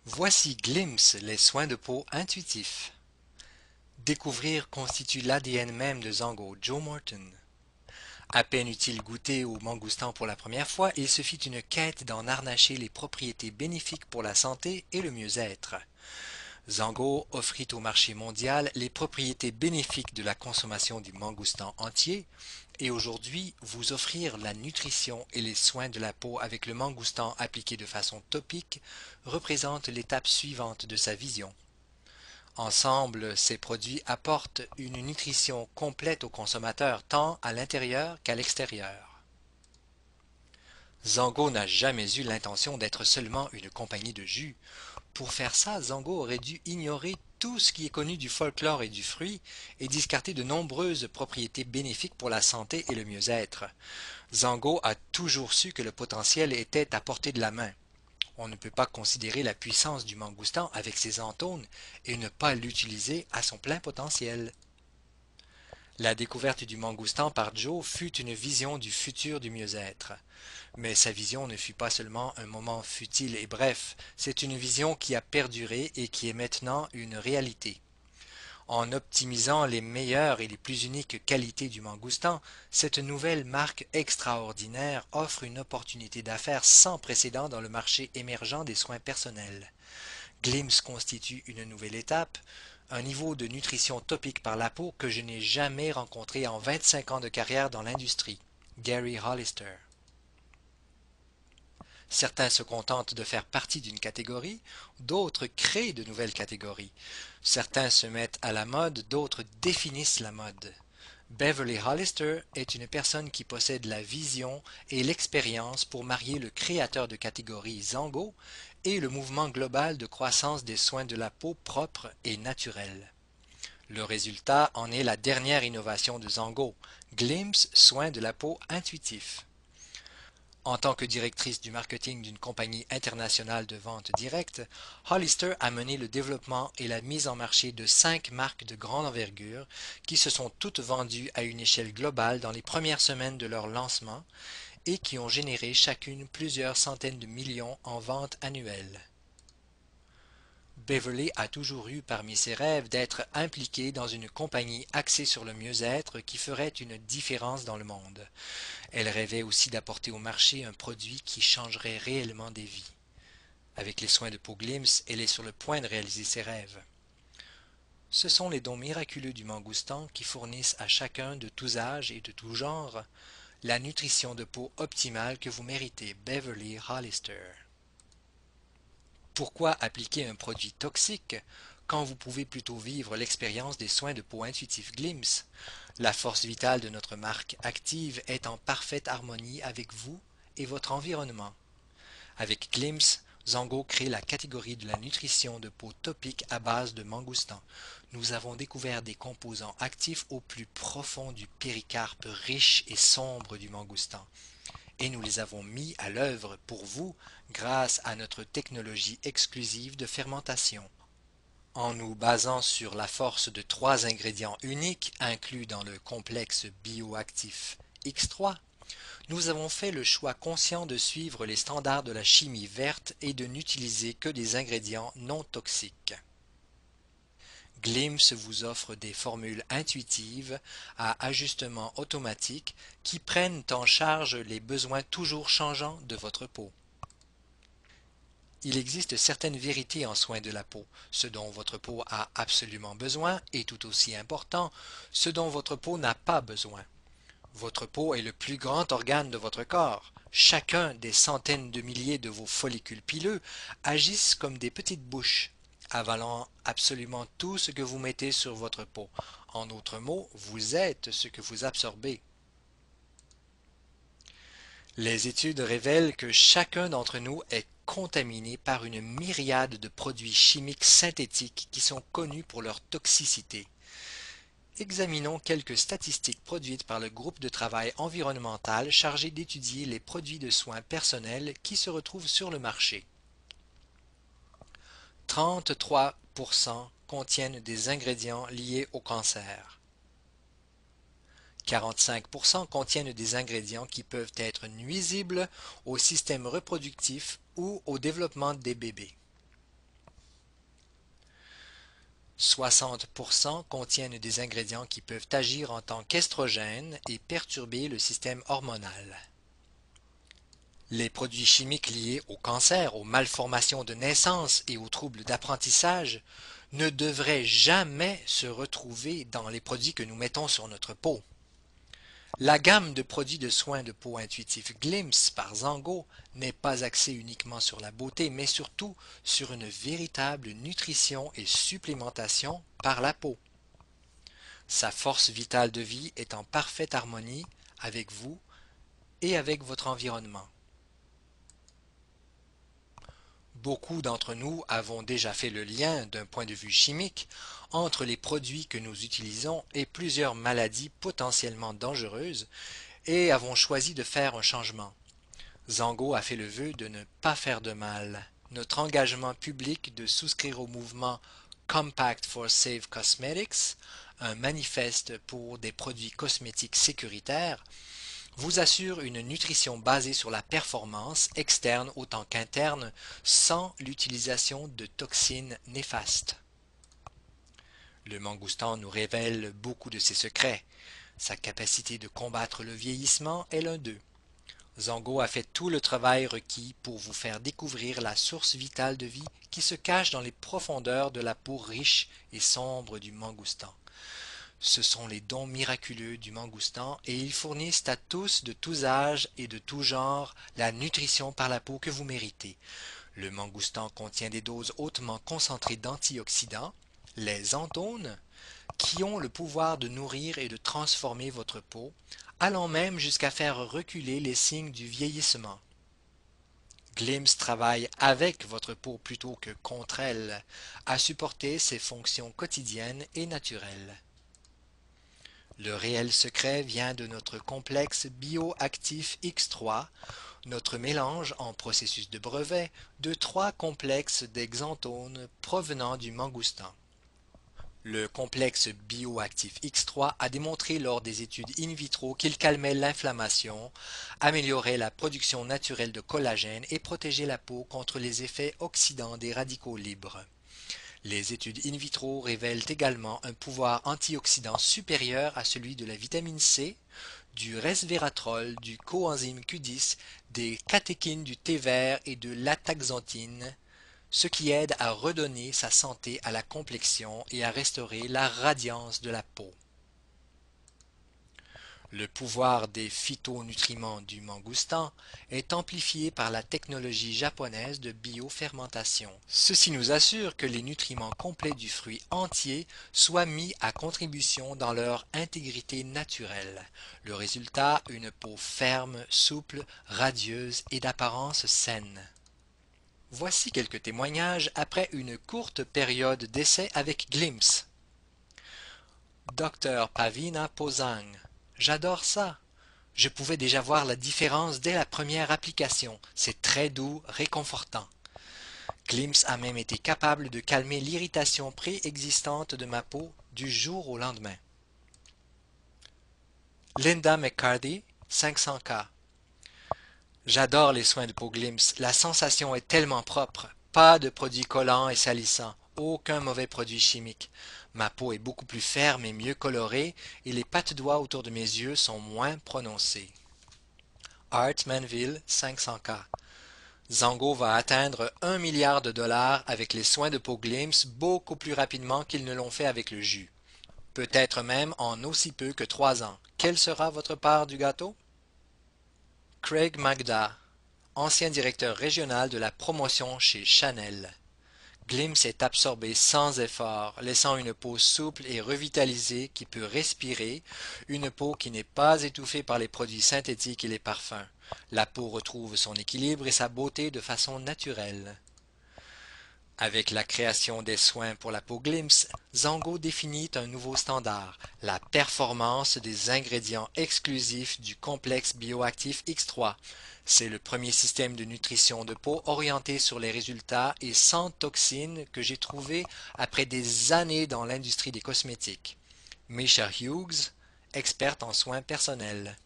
Voici Glimpse, les soins de peau intuitifs. Découvrir constitue l'ADN même de Zango, Joe Morton. À peine eut-il goûté au mangoustan pour la première fois, il se fit une quête d'en harnacher les propriétés bénéfiques pour la santé et le mieux-être. Zango offrit au marché mondial les propriétés bénéfiques de la consommation du mangoustan entier, et aujourd'hui vous offrir la nutrition et les soins de la peau avec le mangoustan appliqué de façon topique représente l'étape suivante de sa vision. Ensemble, ces produits apportent une nutrition complète au consommateur tant à l'intérieur qu'à l'extérieur. Zango n'a jamais eu l'intention d'être seulement une compagnie de jus. Pour faire ça, Zango aurait dû ignorer tout ce qui est connu du folklore et du fruit et discarter de nombreuses propriétés bénéfiques pour la santé et le mieux-être. Zango a toujours su que le potentiel était à portée de la main. On ne peut pas considérer la puissance du mangoustan avec ses antones et ne pas l'utiliser à son plein potentiel. La découverte du mangoustan par Joe fut une vision du futur du mieux-être. Mais sa vision ne fut pas seulement un moment futile et bref, c'est une vision qui a perduré et qui est maintenant une réalité. En optimisant les meilleures et les plus uniques qualités du mangoustan, cette nouvelle marque extraordinaire offre une opportunité d'affaires sans précédent dans le marché émergent des soins personnels. Glimpse constitue une nouvelle étape, un niveau de nutrition topique par la peau que je n'ai jamais rencontré en 25 ans de carrière dans l'industrie. Gary Hollister. Certains se contentent de faire partie d'une catégorie, d'autres créent de nouvelles catégories. Certains se mettent à la mode, d'autres définissent la mode. Beverly Hollister est une personne qui possède la vision et l'expérience pour marier le créateur de catégorie Zango et le mouvement global de croissance des soins de la peau propres et naturels. Le résultat en est la dernière innovation de Zango, Glimpse Soins de la peau intuitif. En tant que directrice du marketing d'une compagnie internationale de vente directe, Hollister a mené le développement et la mise en marché de 5 marques de grande envergure qui se sont toutes vendues à une échelle globale dans les premières semaines de leur lancement et qui ont généré chacune plusieurs centaines de millions en ventes annuelles. Beverly a toujours eu parmi ses rêves d'être impliquée dans une compagnie axée sur le mieux-être qui ferait une différence dans le monde. Elle rêvait aussi d'apporter au marché un produit qui changerait réellement des vies. Avec les soins de peau Glimpse, elle est sur le point de réaliser ses rêves. Ce sont les dons miraculeux du mangoustan qui fournissent à chacun de tous âges et de tous genres la nutrition de peau optimale que vous méritez. Beverly Hollister. Pourquoi appliquer un produit toxique quand vous pouvez plutôt vivre l'expérience des soins de peau intuitifs Glimpse? La force vitale de notre marque active est en parfaite harmonie avec vous et votre environnement. Avec Glimpse, Zango crée la catégorie de la nutrition de peau topique à base de mangoustan. Nous avons découvert des composants actifs au plus profond du péricarpe riche et sombre du mangoustan et nous les avons mis à l'œuvre pour vous grâce à notre technologie exclusive de fermentation. En nous basant sur la force de 3 ingrédients uniques inclus dans le complexe bioactif X3, nous avons fait le choix conscient de suivre les standards de la chimie verte et de n'utiliser que des ingrédients non toxiques. Glimpse vous offre des formules intuitives à ajustement automatique qui prennent en charge les besoins toujours changeants de votre peau. Il existe certaines vérités en soins de la peau. Ce dont votre peau a absolument besoin est tout aussi important, ce dont votre peau n'a pas besoin. Votre peau est le plus grand organe de votre corps. Chacun des centaines de milliers de vos follicules pileux agissent comme des petites bouches, avalant absolument tout ce que vous mettez sur votre peau. En d'autres mots, vous êtes ce que vous absorbez. Les études révèlent que chacun d'entre nous est contaminé par une myriade de produits chimiques synthétiques qui sont connus pour leur toxicité. Examinons quelques statistiques produites par le groupe de travail environnemental chargé d'étudier les produits de soins personnels qui se retrouvent sur le marché. 33% contiennent des ingrédients liés au cancer. 45% contiennent des ingrédients qui peuvent être nuisibles au système reproductif ou au développement des bébés. 60% contiennent des ingrédients qui peuvent agir en tant qu'estrogènes et perturber le système hormonal. Les produits chimiques liés au cancer, aux malformations de naissance et aux troubles d'apprentissage ne devraient jamais se retrouver dans les produits que nous mettons sur notre peau. La gamme de produits de soins de peau intuitifs Glimpse par Zango n'est pas axée uniquement sur la beauté, mais surtout sur une véritable nutrition et supplémentation par la peau. Sa force vitale de vie est en parfaite harmonie avec vous et avec votre environnement. Beaucoup d'entre nous avons déjà fait le lien d'un point de vue chimique entre les produits que nous utilisons et plusieurs maladies potentiellement dangereuses et avons choisi de faire un changement. Zango a fait le vœu de ne pas faire de mal. Notre engagement public de souscrire au mouvement Compact for Safe Cosmetics, un manifeste pour des produits cosmétiques sécuritaires, vous assure une nutrition basée sur la performance externe autant qu'interne sans l'utilisation de toxines néfastes. Le mangoustan nous révèle beaucoup de ses secrets. Sa capacité de combattre le vieillissement est l'un d'eux. Zango a fait tout le travail requis pour vous faire découvrir la source vitale de vie qui se cache dans les profondeurs de la peau riche et sombre du mangoustan. Ce sont les dons miraculeux du mangoustan et ils fournissent à tous de tous âges et de tout genre la nutrition par la peau que vous méritez. Le mangoustan contient des doses hautement concentrées d'antioxydants, les xanthones, qui ont le pouvoir de nourrir et de transformer votre peau, allant même jusqu'à faire reculer les signes du vieillissement. Glimpse travaille avec votre peau plutôt que contre elle, à supporter ses fonctions quotidiennes et naturelles. Le réel secret vient de notre complexe bioactif X3, notre mélange en processus de brevet de 3 complexes d'exanthones provenant du mangoustan. Le complexe bioactif X3 a démontré lors des études in vitro qu'il calmait l'inflammation, améliorait la production naturelle de collagène et protégeait la peau contre les effets oxydants des radicaux libres. Les études in vitro révèlent également un pouvoir antioxydant supérieur à celui de la vitamine C, du resveratrol, du coenzyme Q10, des catéchines du thé vert et de l'ataxanthine, ce qui aide à redonner sa santé à la complexion et à restaurer la radiance de la peau. Le pouvoir des phytonutriments du mangoustan est amplifié par la technologie japonaise de biofermentation. Ceci nous assure que les nutriments complets du fruit entier soient mis à contribution dans leur intégrité naturelle. Le résultat, une peau ferme, souple, radieuse et d'apparence saine. Voici quelques témoignages après une courte période d'essai avec Glimpse. Dr Pavina Posang: j'adore ça. Je pouvais déjà voir la différence dès la première application. C'est très doux, réconfortant. Glimpse a même été capable de calmer l'irritation préexistante de ma peau du jour au lendemain. Linda McCarthy, 500K: j'adore les soins de peau Glimpse. La sensation est tellement propre. Pas de produits collants et salissants. Aucun mauvais produit chimique. Ma peau est beaucoup plus ferme et mieux colorée et les pattes-doigts autour de mes yeux sont moins prononcées. Art Manville, 500K: Zango va atteindre 1 milliard de dollars avec les soins de peau Glimpse beaucoup plus rapidement qu'ils ne l'ont fait avec le jus. Peut-être même en aussi peu que 3 ans. Quelle sera votre part du gâteau? Craig Magda, ancien directeur régional de la promotion chez Chanel. Glimpse est absorbé sans effort, laissant une peau souple et revitalisée qui peut respirer, une peau qui n'est pas étouffée par les produits synthétiques et les parfums. La peau retrouve son équilibre et sa beauté de façon naturelle. Avec la création des soins pour la peau Glimpse, Zango définit un nouveau standard, la performance des ingrédients exclusifs du complexe bioactif X3. C'est le premier système de nutrition de peau orienté sur les résultats et sans toxines que j'ai trouvé après des années dans l'industrie des cosmétiques. Misha Hughes, experte en soins personnels.